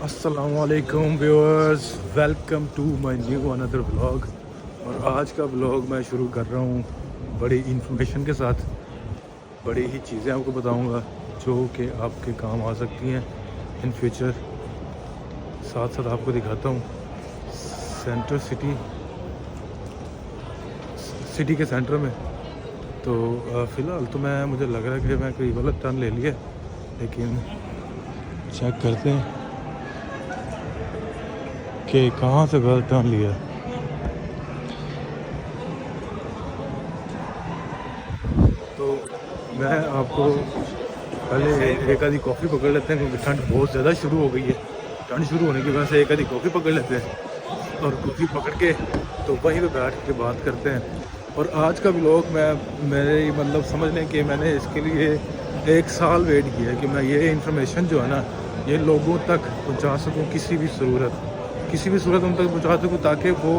السلام علیکم viewers, welcome to my new اندر بلاگ۔ اور آج کا بلاگ میں شروع کر رہا ہوں بڑی انفارمیشن کے ساتھ۔ بڑی ہی چیزیں آپ کو بتاؤں گا جو کہ آپ کے کام آ سکتی ہیں ان فیوچر۔ ساتھ ساتھ آپ کو دکھاتا ہوں سینٹر سٹی کے سینٹر میں۔ تو فی الحال تو مجھے لگ رہا ہے کہ میں کوئی غلط ٹرن لے لیا، لیکن چیک کرتے ہیں کہ کہاں سے غلط ٹرن لیا۔ تو میں آپ کو پہلے ایک آدھی کافی پکڑ لیتے ہیں، کیونکہ ٹھنڈ بہت زیادہ شروع ہو گئی ہے۔ ٹھنڈ شروع ہونے کی وجہ سے ایک آدھی کافی پکڑ لیتے ہیں، اور کافی پکڑ کے تو وہیں پہ بیٹھ کے بات کرتے ہیں۔ اور آج کا بلاگ میرے سمجھ لیں کہ میں نے اس کے لیے 1 سال ویٹ کیا ہے کہ میں یہ انفارمیشن جو ہے نا یہ لوگوں تک پہنچا سکوں، کسی بھی صورت ان تک پہنچا سکوں، تاکہ وہ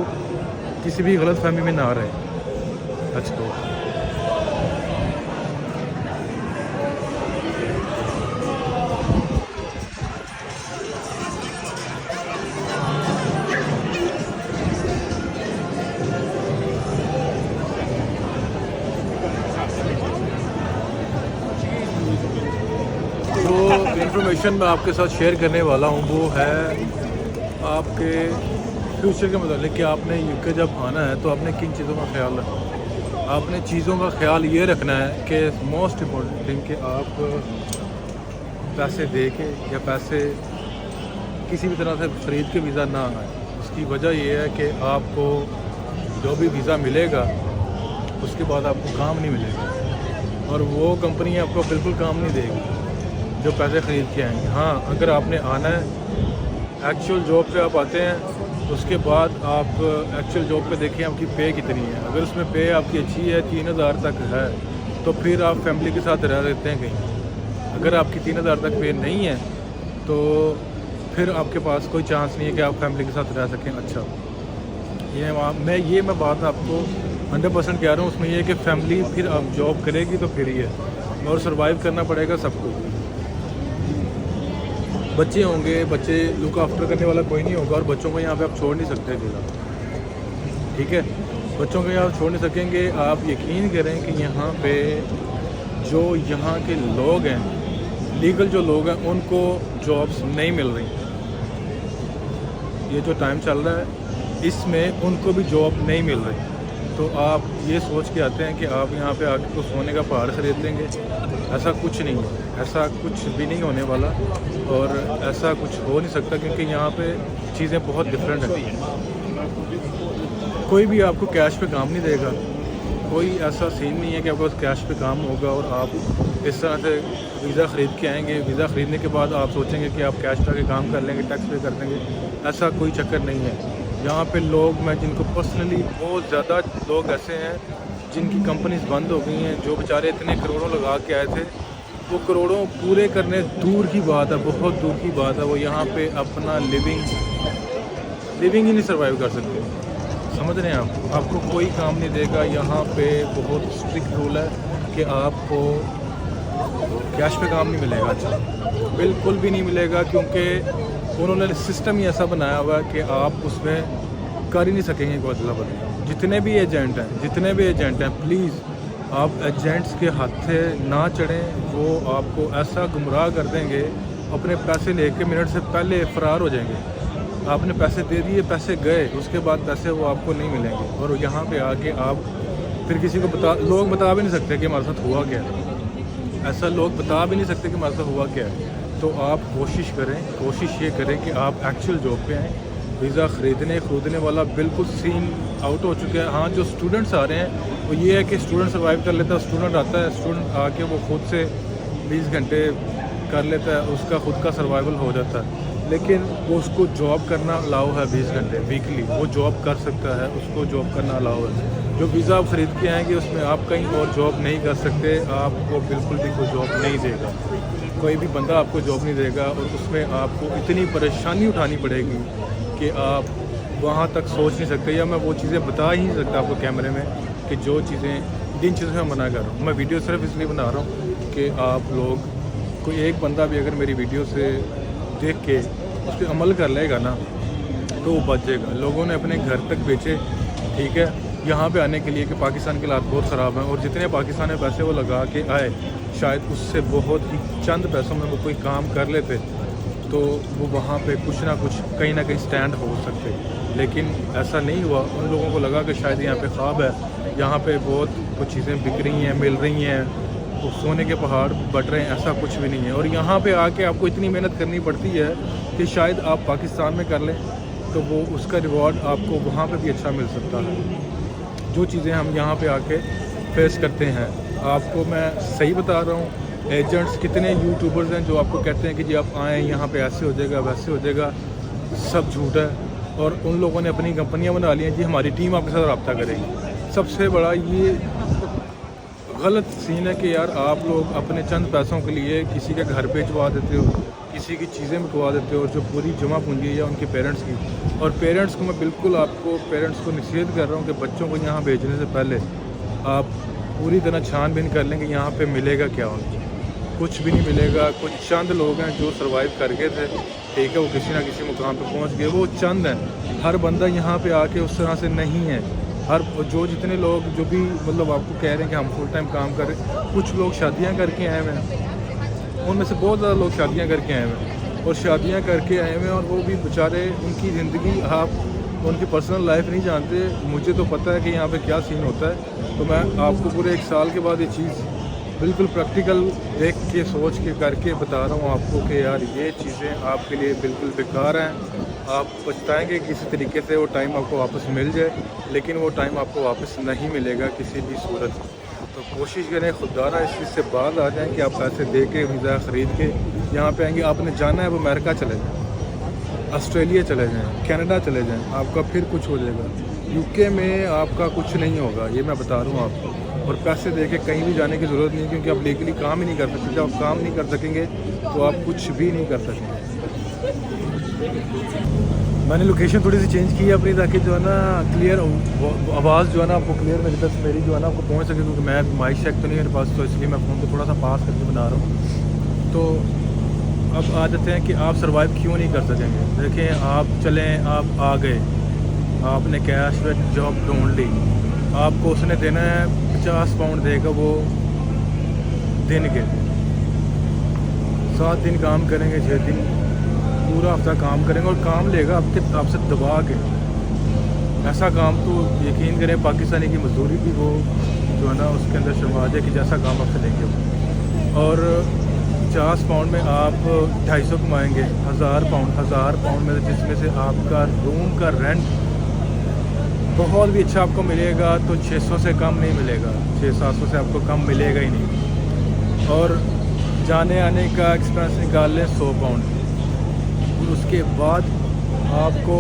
کسی بھی غلط فہمی میں نہ رہے۔ اچھا، جو انفارمیشن میں آپ کے ساتھ شیئر کرنے والا ہوں وہ ہے آپ کے فیوچر کے متعلق، کہ آپ نے UK جب آنا ہے تو آپ نے کن چیزوں کا خیال رکھنا ہے۔ آپ نے چیزوں کا خیال یہ رکھنا ہے کہ موسٹ امپورٹنٹ تھنگ کہ آپ پیسے دے کے یا پیسے کسی بھی طرح سے خرید کے ویزا نہ آئے۔ اس کی وجہ یہ ہے کہ آپ کو جو بھی ویزا ملے گا اس کے بعد آپ کو کام نہیں ملے گا، اور وہ کمپنی آپ کو بالکل کام نہیں دے گی جو پیسے خرید کے آئیں گے۔ ہاں، اگر آپ نے آنا ہے ایکچوئل جاب پہ آپ آتے ہیں، اس کے بعد آپ ایکچوئل جاب پہ دیکھیں آپ کی پے کتنی ہے۔ اگر اس میں پے آپ کی اچھی ہے، 3000 تک ہے، تو پھر آپ فیملی کے ساتھ رہ سکتے ہیں کہیں۔ اگر آپ کی 3000 تک پے نہیں ہے تو پھر آپ کے پاس کوئی چانس نہیں ہے کہ آپ فیملی کے ساتھ رہ سکیں۔ اچھا، میں بات آپ کو 100% کہہ رہا ہوں، اس میں یہ ہے کہ فیملی پھر آپ جاب کرے گی تو پھر ہی ہے، اور سروائیو کرنا پڑے گا سب کو۔ بچے ہوں گے، بچے لک آفٹر کرنے والا کوئی نہیں ہوگا، اور بچوں کو یہاں پہ آپ چھوڑ نہیں سکتے اکیلا، ٹھیک ہے؟ بچوں کو یہاں چھوڑ نہیں سکیں گے۔ آپ یقین کریں کہ یہاں پہ جو یہاں کے لوگ ہیں، لیگل جو لوگ ہیں، ان کو جابس نہیں مل رہی۔ یہ جو ٹائم چل رہا ہے اس میں ان کو بھی جاب نہیں مل رہی۔ تو آپ یہ سوچ کے آتے ہیں کہ آپ یہاں پہ آ کے سونے کا پہاڑ خرید لیں گے، ایسا کچھ نہیں ہے، ایسا کچھ بھی نہیں ہونے والا، اور ایسا کچھ ہو نہیں سکتا، کیونکہ یہاں پہ چیزیں بہت ڈفرینٹ ہیں۔ کوئی بھی آپ کو کیش پہ کام نہیں دے گا، کوئی ایسا سین نہیں ہے کہ آپ کو کیش پہ کام ہوگا اور آپ اس طرح سے ویزا خرید کے آئیں گے۔ ویزا خریدنے کے بعد آپ سوچیں گے کہ آپ کیش پہ کے کام کر لیں گے، ٹیکس پے کر دیں گے۔ ایسا کوئی چکر نہیں ہے یہاں پہ۔ لوگ، میں جن کو پرسنلی، بہت زیادہ لوگ ایسے ہیں جن کی کمپنیز بند ہو گئی ہیں، جو بیچارے اتنے کروڑوں لگا کے آئے تھے، وہ کروڑوں پورے کرنے دور کی بات ہے، بہت دور کی بات ہے، وہ یہاں پہ اپنا لیونگ ہی نہیں سروائیو کر سکتے۔ سمجھ رہے ہیں آپ کو کوئی کام نہیں دے گا یہاں پہ۔ بہت اسٹرکٹ رول ہے کہ آپ کو کیش پہ کام نہیں ملے گا۔ اچھا، بالکل بھی نہیں ملے گا، کیونکہ انہوں نے سسٹم ہی ایسا بنایا ہوا ہے کہ آپ اس میں کر ہی نہیں سکیں گے کوئی ادلا بدلی۔ جتنے بھی ایجنٹ ہیں پلیز آپ ایجنٹس کے ہاتھے نہ چڑھیں، وہ آپ کو ایسا گمراہ کر دیں گے، اپنے پیسے لے کے منٹ سے پہلے فرار ہو جائیں گے۔ آپ نے پیسے دے دیے، پیسے گئے، اس کے بعد پیسے وہ آپ کو نہیں ملیں گے، اور یہاں پہ آ کے آپ پھر کسی کو لوگ بتا بھی نہیں سکتے کہ ہمارے ساتھ ہوا کیا ہے۔ ایسا لوگ بتا بھی نہیں سکتے کہ ہمارے ساتھ ہوا کیا ہے۔ تو آپ کوشش یہ کریں کہ آپ ایکچوئل جاب پہ آئیں۔ ویزا خریدنے والا بالکل سین آؤٹ ہو چکا ہے۔ ہاں، جو اسٹوڈنٹس آ رہے ہیں وہ یہ ہے کہ اسٹوڈنٹ سروائیو کر لیتا ہے۔ اسٹوڈنٹ آتا ہے، اسٹوڈنٹ آ کے وہ خود سے 20 گھنٹے کر لیتا ہے، اس کا خود کا سروائیول ہو جاتا ہے، لیکن وہ اس کو جاب کرنا الاؤ ہے 20 گھنٹے ویکلی، وہ جاب کر سکتا ہے، اس کو جاب کرنا الاؤ ہے۔ جو ویزا آپ خرید کے آئیں گے اس میں آپ کہیں اور جاب نہیں کر سکتے، آپ کو بالکل بھی کوئی جاب نہیں دے گا، کوئی بھی بندہ آپ کو جاب نہیں دے گا، اور اس میں آپ کو اتنی پریشانی اٹھانی پڑے گی کہ آپ وہاں تک سوچ نہیں سکتے، یا میں وہ چیزیں بتا ہی نہیں سکتا آپ کو کیمرے میں کہ جو چیزیں، جن چیزوں سے میں منع کر رہا ہوں۔ میں ویڈیو صرف اس لیے بنا رہا ہوں کہ آپ لوگ، کوئی ایک بندہ بھی اگر میری ویڈیو سے دیکھ کے اس پہ عمل کر لے گا نا تو وہ بچے گا. لوگوں نے اپنے گھر تک بیچے, ٹھیک ہے, یہاں پہ آنے کے لیے کہ پاکستان کے حالات بہت خراب ہیں, اور جتنے پاکستان میں پیسے وہ لگا کے آئے شاید اس سے بہت ہی چند پیسوں میں وہ کوئی کام کر لیتے تو وہ وہاں پہ کچھ نہ کچھ کہیں نہ کہیں سٹینڈ ہو سکتے. لیکن ایسا نہیں ہوا. ان لوگوں کو لگا کہ شاید یہاں پہ خواب ہے, یہاں پہ بہت کچھ چیزیں بک رہی ہیں, مل رہی ہیں, وہ سونے کے پہاڑ بٹ رہے ہیں. ایسا کچھ بھی نہیں ہے. اور یہاں پہ آ کے آپ کو اتنی محنت کرنی پڑتی ہے کہ شاید آپ پاکستان میں کر لیں تو وہ اس کا ریوارڈ آپ کو وہاں پہ بھی اچھا مل سکتا ہے. جو چیزیں ہم یہاں پہ آ کے فیس کرتے ہیں, آپ کو میں صحیح بتا رہا ہوں. ایجنٹس کتنے یوٹیوبرز ہیں جو آپ کو کہتے ہیں کہ جی آپ آئیں یہاں پہ ایسے ہو جائے گا ویسے ہو جائے گا, سب جھوٹ ہے. اور ان لوگوں نے اپنی کمپنیاں بنا لی ہیں, جی ہماری ٹیم آپ کے ساتھ رابطہ کرے گی. سب سے بڑا یہ غلط سین ہے کہ یار آپ لوگ اپنے چند پیسوں کے لیے کسی کے گھر بیچوا دیتے ہو, کسی کی چیزیں بکوا دیتے ہو, اور جو پوری جمع پونجی ہے یا ان کے پیرنٹس کی. اور پیرنٹس کو میں بالکل آپ کو پیرنٹس کو نصیحت کر رہا ہوں کہ بچوں کو یہاں بھیجنے سے پہلے آپ پوری طرح چھان بین کر لیں کہ یہاں پہ ملے گا کیا. ان کو کچھ بھی نہیں ملے گا. کچھ چند لوگ ہیں جو سروائیو کر گئے تھے, ٹھیک ہے, وہ کسی نہ کسی مقام پہ پہنچ گئے, وہ چند ہیں. ہر بندہ یہاں پہ آ کے اس طرح سے نہیں ہے. ہر جو جتنے لوگ جو بھی مطلب آپ کو کہہ رہے ہیں کہ ہم فل ٹائم کام کر رہے ہیں, کچھ لوگ شادیاں کر کے آئے ہوئے ہیں. ان میں سے بہت زیادہ لوگ شادیاں کر کے آئے ہوئے ہیں, اور شادیاں کر کے آئے ہوئے ہیں, اور وہ بھی بیچارے ان کی زندگی آپ ان کی پرسنل لائف نہیں جانتے. مجھے تو پتہ ہے کہ یہاں پہ کیا سین ہوتا ہے. تو میں آپ کو پورے 1 سال کے بعد یہ چیز بالکل پریکٹیکل دیکھ کے سوچ کے کر کے بتا رہا ہوں آپ کو کہ یار یہ چیزیں آپ کے لیے بالکل بیکار ہیں. آپ پچھتائیں گے کسی طریقے سے وہ ٹائم آپ کو واپس مل جائے, لیکن وہ ٹائم آپ کو واپس نہیں ملے گا کسی بھی صورت. تو کوشش کریں خوددارہ اس چیز سے باز آ جائیں کہ آپ پیسے دے کے ویزا خرید کے یہاں پہ آئیں گے. آپ نے جانا ہے وہ امریکہ چلے جائیں, آسٹریلیا چلے جائیں, کینیڈا چلے جائیں, آپ کا پھر کچھ ہو جائے گا. UK میں آپ کا کچھ نہیں ہوگا, یہ میں بتا رہا ہوں آپ کو. اور پیسے دے کے کہیں بھی جانے کی ضرورت نہیں, کیونکہ آپ لیگلی کام ہی نہیں کر سکتے. جب آپ کام نہیں کر سکیں گے تو آپ کچھ بھی نہیں کر سکیں گے. میں نے لوکیشن تھوڑی سی چینج کی ہے اپنی, تاکہ جو ہے نا کلیئر آواز جو ہے نا آپ کو کلیئر میری جو ہے نا آپ کو پہنچ سکے, کیونکہ میں مائک چیک تو نہیں میرے پاس, تو اس لیے میں فون کو تھوڑا سا پاس کر کے بنا رہا ہوں. تو اب آ جاتے ہیں کہ آپ سروائیو کیوں نہیں کر سکیں گے. دیکھیں آپ چلیں, آپ آ گئے, آپ نے کیش میں جاب ڈھونڈ لی, آپ کو اس نے دینا ہے 50 پاؤنڈ دے گا وہ دن کے. 7 دن کام کریں گے, 6 دن, پورا ہفتہ کام کریں گے, اور کام لے گا آپ سے دبا کے. ایسا کام تو یقین کریں پاکستانی کی مزدوری بھی وہ جو ہے نا اس کے اندر شرما جائے کہ جیسا کام آپ سے لیں گے. اور 50 پاؤنڈ میں آپ 250 کمائیں گے. 1000 پاؤنڈ میں جس میں سے آپ کا روم کا رینٹ بہت بھی اچھا آپ کو ملے گا تو 600 سے کم نہیں ملے گا, 600-700 سے آپ کو کم ملے گا ہی نہیں. اور جانے آنے کا ایکسپینس نکال لیں 100 پاؤنڈ. اس کے بعد آپ کو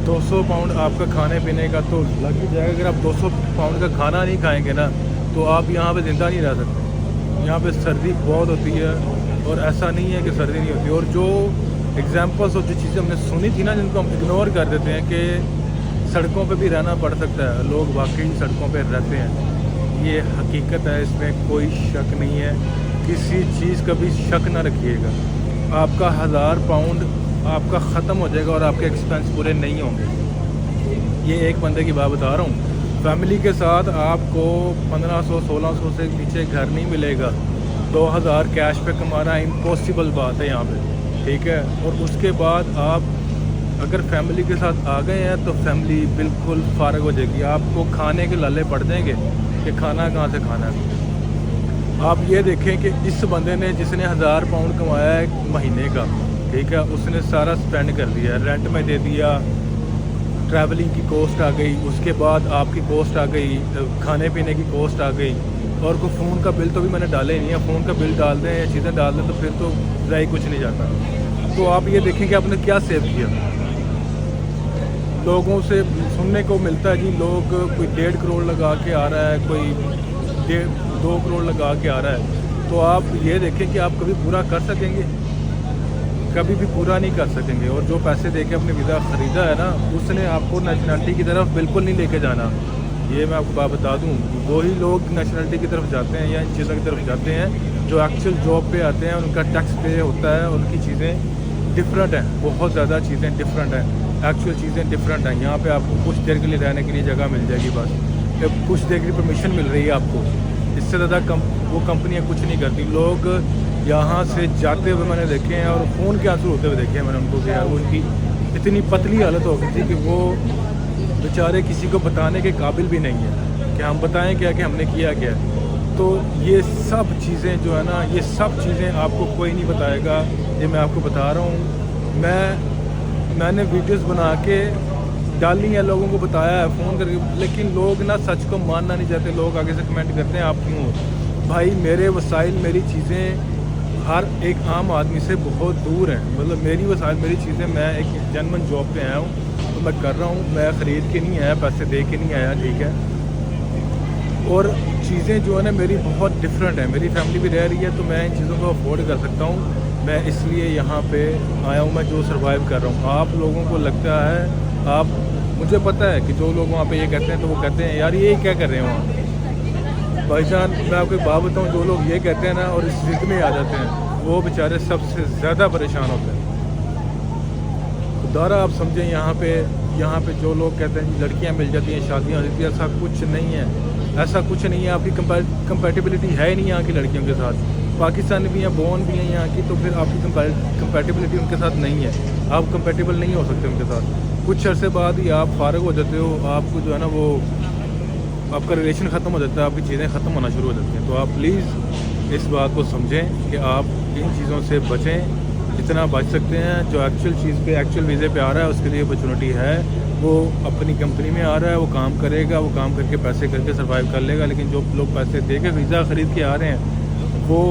200 پاؤنڈ آپ کا کھانے پینے کا تو لگ ہی جائے گا. اگر آپ 200 پاؤنڈ کا کھانا نہیں کھائیں گے نا تو آپ یہاں پہ زندہ نہیں رہ سکتے. یہاں پہ سردی بہت ہوتی ہے, اور ایسا نہیں ہے کہ سردی نہیں ہوتی. اور جو ایگزامپلس اور جو چیزیں ہم نے سنی تھی نا جن کو ہم اگنور کر دیتے ہیں کہ سڑکوں پہ بھی رہنا پڑ سکتا ہے, لوگ واقعی سڑکوں پہ رہتے ہیں. یہ حقیقت ہے, اس میں کوئی شک نہیں ہے. کسی چیز کا بھی شک نہ رکھیے گا. آپ کا 1000 پاؤنڈ آپ کا ختم ہو جائے گا اور آپ کے ایکسپینس پورے نہیں ہوں گے. یہ ایک بندے کی بات بتا رہا ہوں. فیملی کے ساتھ آپ کو 1500-1600 سے نیچے گھر نہیں ملے گا. 2000 کیش پہ کمانا امپاسبل بات ہے یہاں پہ, ٹھیک ہے. اور اس کے بعد آپ اگر فیملی کے ساتھ آ گئے ہیں تو فیملی بالکل فارغ ہو جائے گی. آپ کو کھانے کے لالے پڑ جائیں گے کہ کھانا کہاں سے کھانا ہے. آپ یہ دیکھیں کہ اس بندے نے جس نے 1000 پاؤنڈ کمایا ہے مہینے کا, ٹھیک ہے, اس نے سارا سپینڈ کر دیا, رینٹ میں دے دیا, ٹریولنگ کی کاسٹ آ گئی, اس کے بعد آپ کی کاسٹ آ گئی, کھانے پینے کی کاسٹ آ گئی, اور کوئی فون کا بل تو بھی میں نے ڈالا ہی نہیں ہے. فون کا بل ڈال دیں یا چیزیں ڈال دیں تو پھر تو ضائع کچھ نہیں جاتا. تو آپ یہ دیکھیں کہ آپ نے کیا سیو کیا. لوگوں سے سننے کو ملتا ہے جی لوگ کوئی 1.5 کروڑ لگا کے آ رہا ہے, کوئی 2 کروڑ لگا کے آ رہا ہے. تو آپ یہ دیکھیں کہ آپ کبھی پورا کر سکیں گے, کبھی بھی پورا نہیں کر سکیں گے. اور جو پیسے دے کے اپنے ویزا خریدا ہے نا, اس نے آپ کو نیشنلٹی کی طرف بالکل نہیں لے کے جانا. یہ میں آپ کو بات بتا دوں, وہی لوگ نیشنلٹی کی طرف جاتے ہیں یا ان چیزوں کی طرف جاتے ہیں جو ایکچوئل جاب پہ آتے ہیں, ان کا ٹیکس پے ہوتا ہے, ان کی چیزیں ڈفرینٹ ہیں، بہت زیادہ چیزیں ڈفرینٹ ہیں، ایکچوئل چیزیں ڈفرینٹ ہیں. یہاں پہ آپ کو کچھ دیر کے لیے رہنے کے لیے جگہ مل جائے گی بس، کچھ دیر کی پرمیشن مل رہی ہے آپ کو. اس سے زیادہ وہ کمپنیاں کچھ نہیں کرتی. لوگ یہاں سے جاتے ہوئے میں نے دیکھے ہیں اور خون کے آنسو ہوتے ہوئے دیکھے ہیں میں نے ان کو کہ یار ان کی اتنی پتلی حالت ہو گئی تھی کہ وہ بیچارے کسی کو بتانے کے قابل بھی نہیں ہیں کہ ہم بتائیں کیا کہ ہم نے کیا کیا. تو یہ سب چیزیں جو ہے نا، یہ سب چیزیں آپ کو کوئی نہیں بتائے گا. یہ میں آپ کو بتا رہا ہوں، میں نے ویڈیوز بنا کے ڈالی ہیں، لوگوں کو بتایا ہے فون کر کے، لیکن لوگ نا سچ کو ماننا نہیں چاہتے. لوگ آگے سے کمنٹ کرتے ہیں آپ کیوں. بھائی میرے وسائل، میری چیزیں ہر ایک عام آدمی سے بہت دور ہیں. مطلب میری وسائل، میری چیزیں، میں ایک جنمن جاب پہ آیا ہوں تو میں کر رہا ہوں. میں خرید کے نہیں آیا، پیسے دے کے نہیں آیا، ٹھیک ہے. اور چیزیں جو ہے نا میری بہت ڈفرینٹ ہیں. میری فیملی بھی رہ رہی ہے تو میں ان چیزوں کو افورڈ کر سکتا ہوں. میں اس لیے یہاں پہ آیا ہوں، میں جو سروائیو کر رہا ہوں. آپ لوگوں کو لگتا ہے، مجھے پتہ ہے کہ جو لوگ وہاں پہ یہ کہتے ہیں تو وہ کہتے ہیں یار یہ کیا کر رہے ہیں وہاں. بھائی جان میں آپ کو ایک بات بتاؤں، جو لوگ یہ کہتے ہیں نا اور اس ضد میں آ جاتے ہیں وہ بیچارے سب سے زیادہ پریشان ہوتے ہیں. خدا را آپ سمجھیں، یہاں پہ جو لوگ کہتے ہیں لڑکیاں مل جاتی ہیں، شادیاں ہو جاتی ہیں، ایسا کچھ نہیں ہے. ایسا کچھ نہیں ہے. آپ کی کمپیٹیبلٹی ہے ہی نہیں یہاں کی لڑکیوں کے ساتھ. پاکستانی بھی ہیں، بون بھی ہیں یہاں کی، تو پھر آپ کی کمپیٹیبلٹی ان کے ساتھ نہیں ہے. آپ کمپیٹیبل نہیں ہو سکتے ان کے ساتھ. کچھ عرصے بعد ہی آپ فارغ ہو جاتے ہو، آپ کو جو ہے نا وہ آپ کا ریلیشن ختم ہو جاتا ہے، آپ کی چیزیں ختم ہونا شروع ہو جاتی ہیں. تو آپ پلیز اس بات کو سمجھیں کہ آپ ان چیزوں سے بچیں جتنا بچ سکتے ہیں. جو ایکچوئل چیز پہ، ایکچوئل ویزے پہ آ رہا ہے اس کے لیے اپرچونیٹی ہے. وہ اپنی کمپنی میں آ رہا ہے، وہ کام کرے گا، وہ کام کر کے پیسے کر کے سروائیو کر لے گا. لیکن جو لوگ پیسے دے کے ویزا خرید کے آ رہے ہیں وہ